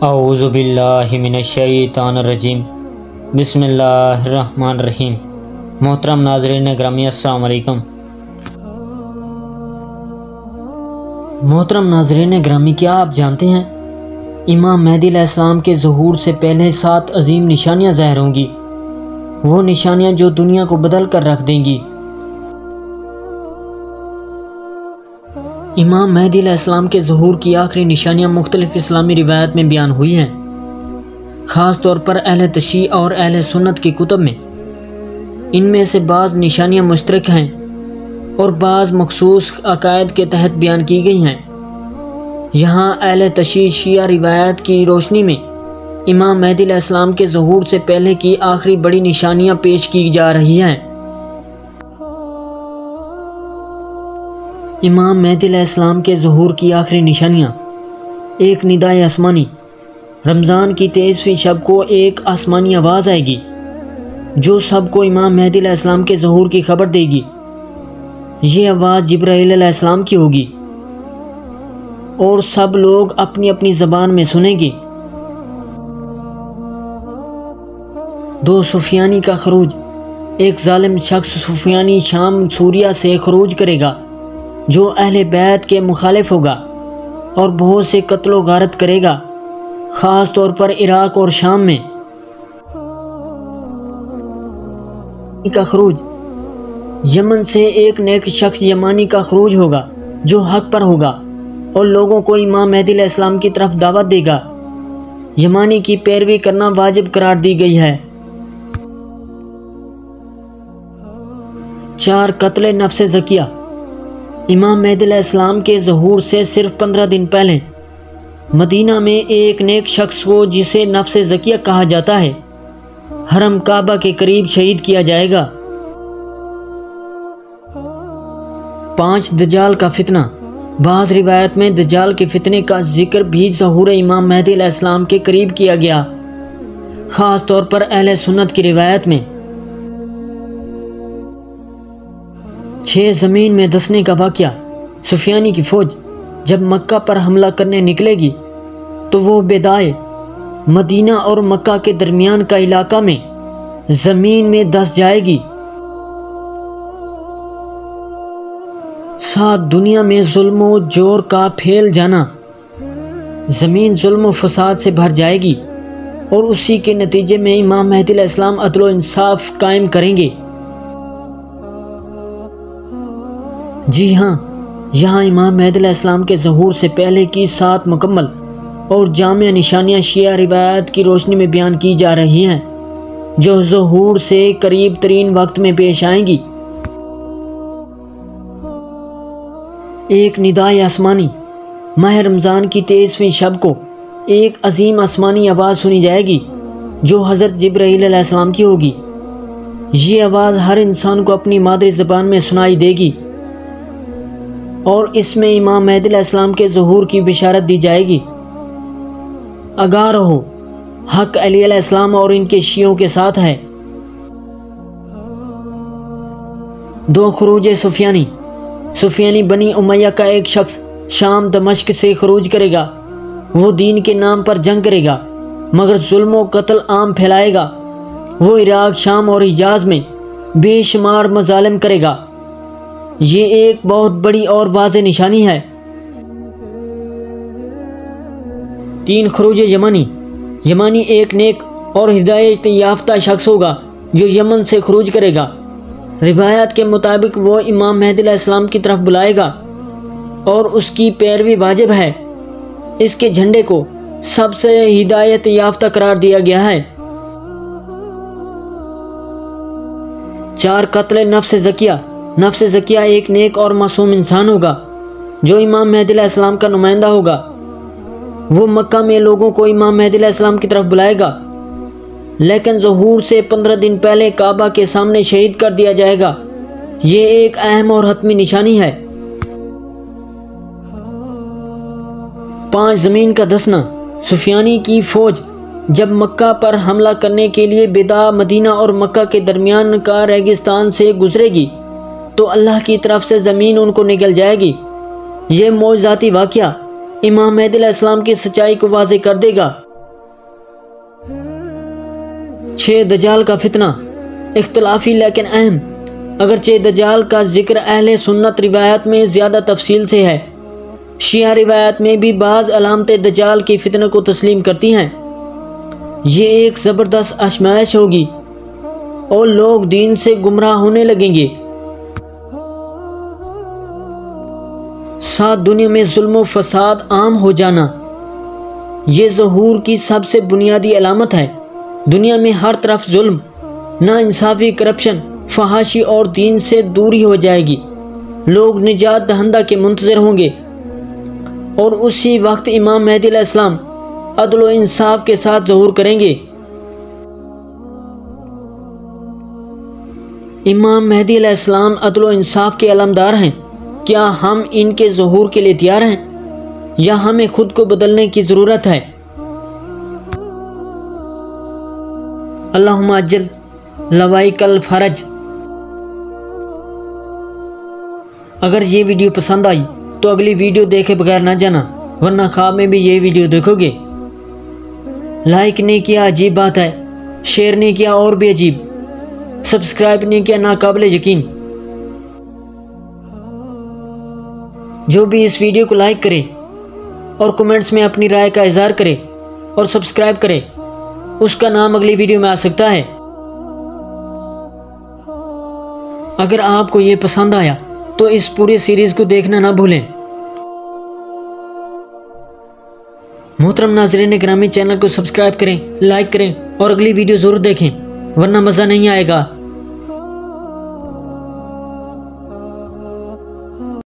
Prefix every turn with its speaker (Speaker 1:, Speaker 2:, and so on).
Speaker 1: اعوذ باللہ من الشیطان الرجیم بسم اللہ الرحمن الرحیم۔ محترم ناظرین گرامی السلام علیکم۔ محترم ناظرین گرامی، کیا آپ جانتے ہیں امام مہدی علیہ السلام کے ظہور سے پہلے 7 عظیم نشانیاں ظاہر ہوں گی، وہ نشانیاں جو دنیا کو بدل کر رکھ دیں گی۔ امام مہدی علیہ السلام کے ظہور کی آخری نشانیاں مختلف اسلامی روایات میں بیان ہوئی ہیں، خاص طور پر اہل تشیع اور اہل سنت کی کتب میں۔ ان میں سے بعض نشانیاں مشترک ہیں اور بعض مخصوص عقائد کے تحت بیان کی گئی ہیں۔ یہاں اہل تشیع شیعہ روایات کی روشنی میں امام مہدی علیہ السلام کے ظہور سے پہلے کی آخری بڑی نشانیاں پیش کی جا رہی ہیں۔ امام مہدی علیہ السلام کے ظہور کی آخری نشانیاں: ایک ندائے آسمانی۔ رمضان کی 23ویں شب کو ایک آسمانی آواز آئے گی جو سب کو امام مہدی علیہ السلام کے ظہور کی خبر دے گی۔ یہ آواز جبرائیل علیہ السلام کی ہوگی اور سب لوگ اپنی اپنی زبان میں سنیں گے۔ 2 سفیانی کا خروج۔ ایک ظالم شخص سفیانی شام سوریہ سے خروج کرے گا جو اہل بیت کے مخالف ہوگا اور بہت سے قتل و غارت کرے گا، خاص طور پر عراق اور شام میں۔ کا خروج۔ یمن سے ایک نیک شخص یمانی کا خروج ہوگا جو حق پر ہوگا اور لوگوں کو امام مہدی علیہ السلام کی طرف دعوت دے گا۔ یمانی کی پیروی کرنا واجب قرار دی گئی ہے۔ 4 قتل نفس زکیہ۔ امام مہدی علیہ السلام کے ظہور سے صرف 15 دن پہلے مدینہ میں ایک نیک شخص کو، جسے نفس زکیہ کہا جاتا ہے، حرم کعبہ کے قریب شہید کیا جائے گا۔ 5 دجال کا فتنہ۔ بعض روایت میں دجال کے فتنے کا ذکر بھی ظہور امام مہدی علیہ السلام کے قریب کیا گیا، خاص طور پر اہل سنت کی روایت میں۔ 6 زمین میں دسنے کا واقعہ۔ سفیانی کی فوج جب مکہ پر حملہ کرنے نکلے گی تو وہ بیدائے مدینہ اور مکہ کے درمیان کا علاقہ میں زمین میں دس جائے گی۔ 7 دنیا میں ظلم و جور کا پھیل جانا۔ زمین ظلم و فساد سے بھر جائے گی اور اسی کے نتیجے میں امام مہدی علیہ السلام عدل و انصاف قائم کریں گے۔ جی ہاں، یہاں امام مہدی علیہ السلام کے ظہور سے پہلے کی 7 مکمل اور جامع نشانیاں شیعہ روایات کی روشنی میں بیان کی جا رہی ہیں جو ظہور سے قریب ترین وقت میں پیش آئیں گی۔ ایک ندائے آسمانی۔ ماہ رمضان کی 23ویں شب کو ایک عظیم آسمانی آواز سنی جائے گی جو حضرت جبرائیل علیہ السلام کی ہوگی۔ یہ آواز ہر انسان کو اپنی مادری زبان میں سنائی دے گی اور اس میں امام مہدی علیہ السلام کے ظہور کی بشارت دی جائے گی۔ آگاہ رہو، حق علی علیہ السلام اور ان کے شیعوں کے ساتھ ہے۔ 2 خروج سفیانی۔ سفیانی بنی امیہ کا ایک شخص شام دمشق سے خروج کرے گا۔ وہ دین کے نام پر جنگ کرے گا مگر ظلم و قتل عام پھیلائے گا۔ وہ عراق، شام اور حجاز میں بے شمار مظالم کرے گا۔ یہ ایک بہت بڑی اور واضح نشانی ہے۔ 3 خروج یمانی۔ یمانی ایک نیک اور ہدایت یافتہ شخص ہوگا جو یمن سے خروج کرے گا۔ روایات کے مطابق وہ امام مہدی علیہ السلام کی طرف بلائے گا اور اس کی پیروی واجب ہے۔ اس کے جھنڈے کو سب سے ہدایت یافتہ قرار دیا گیا ہے۔ 4 قتل نفس زکیہ۔ نفس زکیہ ایک نیک اور معصوم انسان ہوگا جو امام مہدی علیہ السلام کا نمائندہ ہوگا۔ وہ مکہ میں لوگوں کو امام مہدی علیہ السلام کی طرف بلائے گا لیکن ظہور سے 15 دن پہلے کعبہ کے سامنے شہید کر دیا جائے گا۔ یہ ایک اہم اور حتمی نشانی ہے۔ 5 زمین کا دسنا۔ سفیانی کی فوج جب مکہ پر حملہ کرنے کے لیے بیدا مدینہ اور مکہ کے درمیان کا ریگستان سے گزرے گی تو اللہ کی طرف سے زمین ان کو نگل جائے گی۔ یہ معجزاتی واقعہ امام مہدی علیہ السلام کی سچائی کو واضح کر دے گا۔ 6 دجال کا فتنہ اختلافی لیکن اہم۔ اگرچہ دجال کا ذکر اہل سنت روایات میں زیادہ تفصیل سے ہے، شیعہ روایات میں بھی بعض علامتیں دجال کی فتنہ کو تسلیم کرتی ہیں۔ یہ ایک زبردست آزمائش ہوگی اور لوگ دین سے گمراہ ہونے لگیں گے۔ 7 دنیا میں ظلم و فساد عام ہو جانا یہ ظہور کی سب سے بنیادی علامت ہے۔ دنیا میں ہر طرف ظلم، ناانصافی، کرپشن، فحاشی اور دین سے دوری ہو جائے گی۔ لوگ نجات دہندہ کے منتظر ہوں گے، اور اسی وقت امام مہدی علیہ السلام عدل و انصاف کے ساتھ ظہور کریں گے۔ امام مہدی علیہ السلام عدل و انصاف کے علمدار ہیں۔ کیا ہم ان کے ظہور کے لیے تیار ہیں یا ہمیں خود کو بدلنے کی ضرورت ہے؟ اللہم عجل لوائک الفرج۔ اگر یہ ویڈیو پسند آئی تو اگلی ویڈیو دیکھے بغیر نہ جانا، ورنہ خواب میں بھی یہ ویڈیو دیکھو گے۔ لائک نہیں کیا عجیب بات ہے، شیئر نہیں کیا اور بھی عجیب، سبسکرائب نہیں کیا ناقابل یقین۔ جو بھی اس ویڈیو کو لائک کرے اور کمنٹس میں اپنی رائے کا اظہار کرے اور سبسکرائب کرے، اس کا نام اگلی ویڈیو میں آ سکتا ہے۔ اگر آپ کو یہ پسند آیا تو اس پوری سیریز کو دیکھنا نہ بھولیں۔ محترم ناظرین گرامی، چینل کو سبسکرائب کریں، لائک کریں اور اگلی ویڈیو ضرور دیکھیں، ورنہ مزہ نہیں آئے گا۔